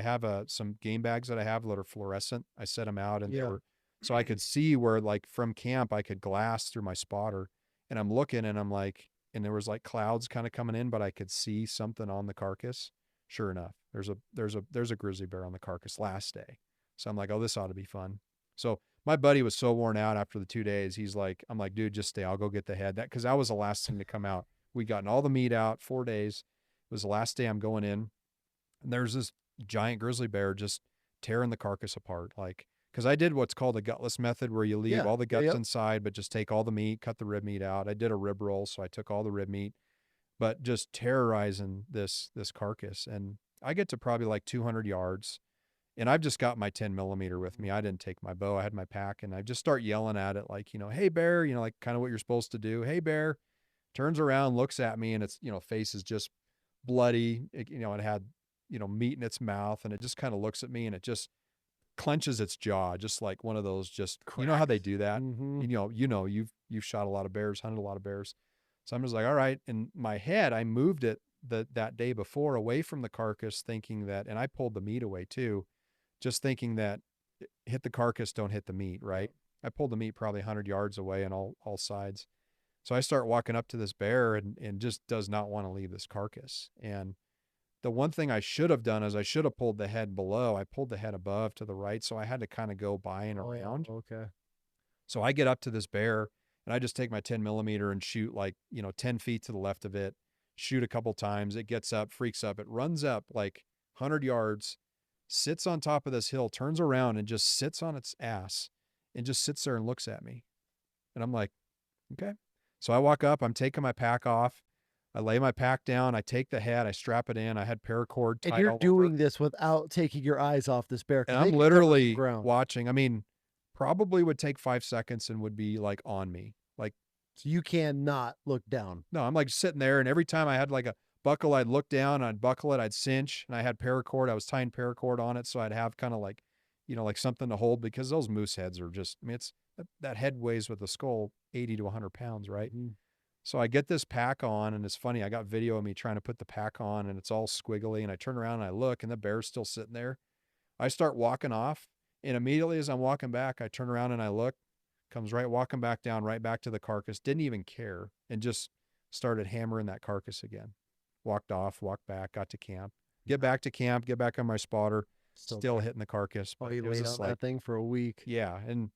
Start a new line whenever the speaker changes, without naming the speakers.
I have some game bags that I have that are fluorescent. I set them out and they
Yeah.
were, so I could see where like from camp, I could glass through my spotter and I'm looking and I'm like, and there was like clouds kind of coming in, but I could see something on the carcass. Sure enough, there's a grizzly bear on the carcass last day. So I'm like, oh, this ought to be fun. So my buddy was so worn out after the 2 days. He's like, I'm like, dude, just stay. I'll go get the head. That, cause that was the last thing to come out. We'd gotten all the meat out, 4 days. It was the last day I'm going in. And there's this giant grizzly bear just tearing the carcass apart. Like, cause I did what's called a gutless method where you leave
Yeah.
all the
Yeah.
guts
Yep.
inside, but just take all the meat, cut the rib meat out. I did a rib roll. So I took all the rib meat, but just terrorizing this carcass. And I get to probably like 200 yards and I've just got my 10 millimeter with me. I didn't take my bow. I had my pack and I just start yelling at it like, hey bear, like kind of what you're supposed to do. Hey bear, turns around, looks at me and its, face is just bloody. It had, meat in its mouth and it just kind of looks at me and it just clenches its jaw, just like one of those, just, how they
Cracks.
do that.
Mm-hmm.
You've shot a lot of bears, hunted a lot of bears. So I'm just like, all right. In my head, I moved it that day before away from the carcass thinking that, and I pulled the meat away too, just thinking that hit the carcass, don't hit the meat, right? I pulled the meat probably 100 yards away on all sides. So I start walking up to this bear and just does not want to leave this carcass. And the one thing I should have done is I should have pulled the head below. I pulled the head above to the right. So I had to kind of go by and around.
Okay.
So I get up to this bear and I just take my 10 millimeter and shoot like, 10 feet to the left of it, shoot a couple times. It gets up, freaks up. It runs up like 100 yards, sits on top of this hill, turns around and just sits on its ass and just sits there and looks at me. And I'm like, okay. So I walk up, I'm taking my pack off. I lay my pack down. I take the head, I strap it in. I had paracord
And
tied
you're
all over.
doing this without taking your eyes off this bear
And
because they
I'm
can cover some
literally
ground.
watching. I mean, probably would take 5 seconds and would be like on me. Like,
So you cannot look down.
no, I'm like sitting there. And every time I had like a buckle, I'd look down, I'd buckle it, I'd cinch. And I had paracord. I was tying paracord on it. So I'd have kind of like, like something to hold because those moose heads are just, I mean, it's that head weighs with the skull 80 to 100 pounds, right?
Mm-hmm.
So I get this pack on, and it's funny. I got video of me trying to put the pack on, and it's all squiggly. And I turn around and I look, and the bear's still sitting there. I start walking off, and immediately as I'm walking back, I turn around and I look, comes right walking back down, right back to the carcass. Didn't even care, and just started hammering that carcass again. Walked off, walked back, got to camp. Get back to camp, get back on my spotter, still hitting the carcass.
Oh,
But
you
it was
laid on
just like,
that thing for a week.
yeah, and